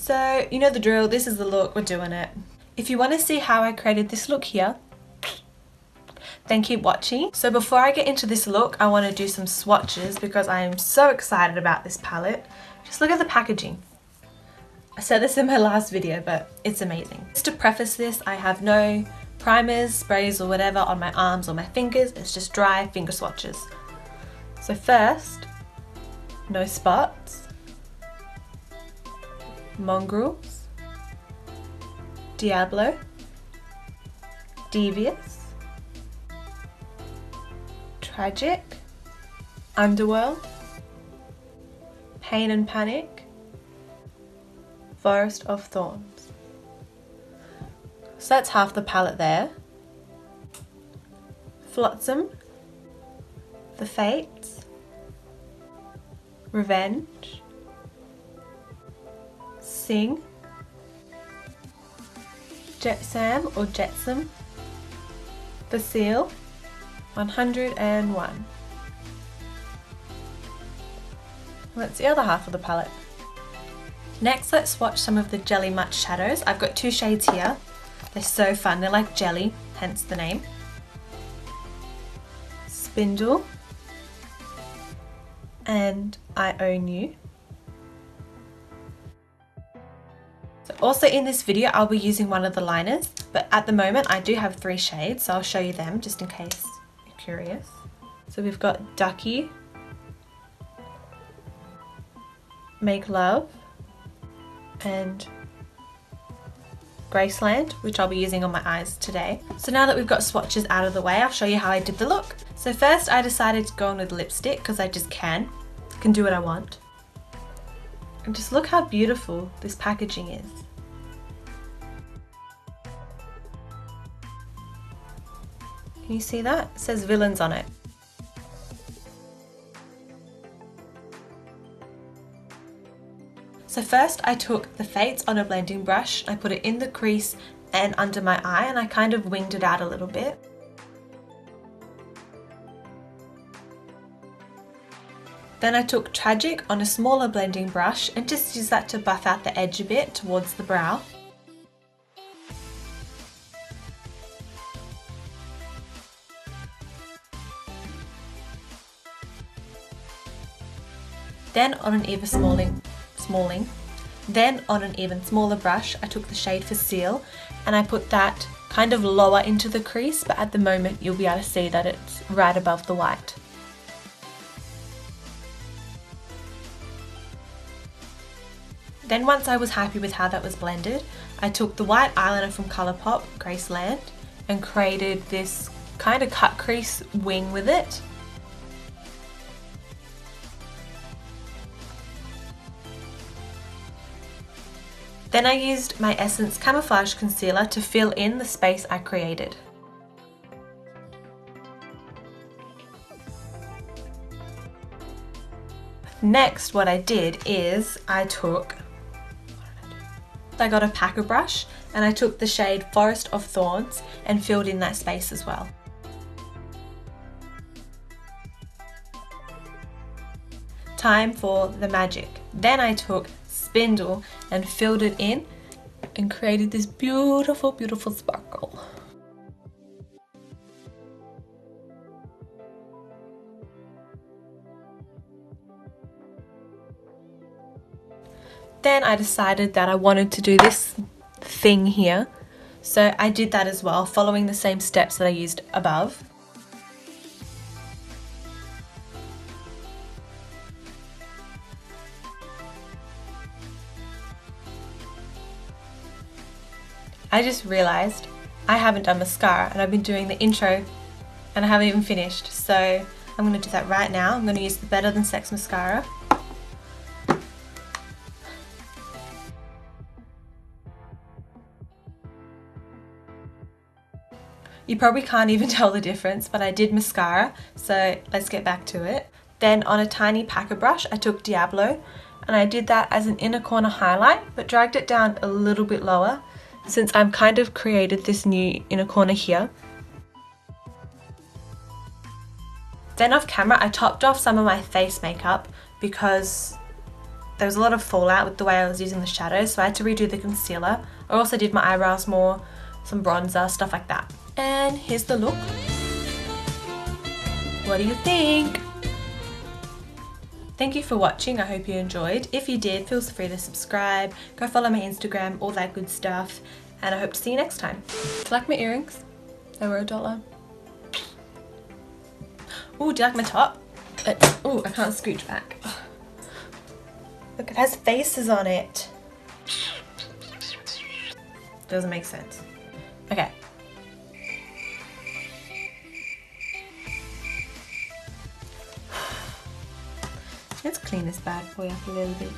So you know the drill, this is the look, we're doing it. If you want to see how I created this look here, then keep watching. So before I get into this look, I want to do some swatches because I am so excited about this palette. Just look at the packaging. I said this in my last video, but it's amazing. Just to preface this, I have no primers, sprays or whatever on my arms or my fingers. It's just dry finger swatches. So first, No Spots, Mongrels, Diablo, Devious, Tragic, Underworld, Pain and Panic, Forest of Thorns. So that's half the palette there. Flotsam, The Fates, Revenge, Sing, Jetsam or Jetsam, The Seal, 101. That's the other half of the palette. Next, let's swatch some of the Jelly Much shadows. I've got two shades here. They're so fun, they're like jelly, hence the name. Spindle and I Own You. So also in this video I'll be using one of the liners, but at the moment I do have 3 shades, so I'll show you them just in case you're curious. So we've got Ducky, Make Love, and Graceland, which I'll be using on my eyes today. So now that we've got swatches out of the way, I'll show you how I did the look. So first I decided to go on with lipstick because I just can do what I want. And just look how beautiful this packaging is. Can you see that? It says Villains on it. So first I took the Fates on a blending brush, I put it in the crease and under my eye, and I kind of winged it out a little bit. Then I took Tragic on a smaller blending brush and just used that to buff out the edge a bit towards the brow. Then on an even smaller brush, I took the shade for Seal and I put that kind of lower into the crease, but at the moment you'll be able to see that it's right above the white. Then once I was happy with how that was blended, I took the white eyeliner from ColourPop, Graceland, and created this kind of cut crease wing with it. Then I used my Essence Camouflage Concealer to fill in the space I created. Next, what I did is I got a packer brush and I took the shade Forest of Thorns and filled in that space as well. Time for the magic. Then I took Spindle and filled it in and created this beautiful, beautiful sparkle. Then I decided that I wanted to do this thing here, so I did that as well, following the same steps that I used above. I just realised I haven't done mascara and I've been doing the intro and I haven't even finished, so I'm going to do that right now. I'm going to use the Better Than Sex mascara. You probably can't even tell the difference, but I did mascara, so let's get back to it. Then on a tiny packer brush, I took Diablo and I did that as an inner corner highlight, but dragged it down a little bit lower since I've kind of created this new inner corner here. Then off camera, I topped off some of my face makeup because there was a lot of fallout with the way I was using the shadows, so I had to redo the concealer. I also did my eyebrows more, some bronzer, stuff like that. And here's the look. What do you think? Thank you for watching, I hope you enjoyed. If you did, feel free to subscribe, go follow my Instagram, all that good stuff, and I hope to see you next time. Do you like my earrings? They were $1. Ooh, do you like my top? Ooh, I can't scooch back. Look, it has faces on it. Doesn't make sense. Okay. Let's clean this bad boy up a little bit.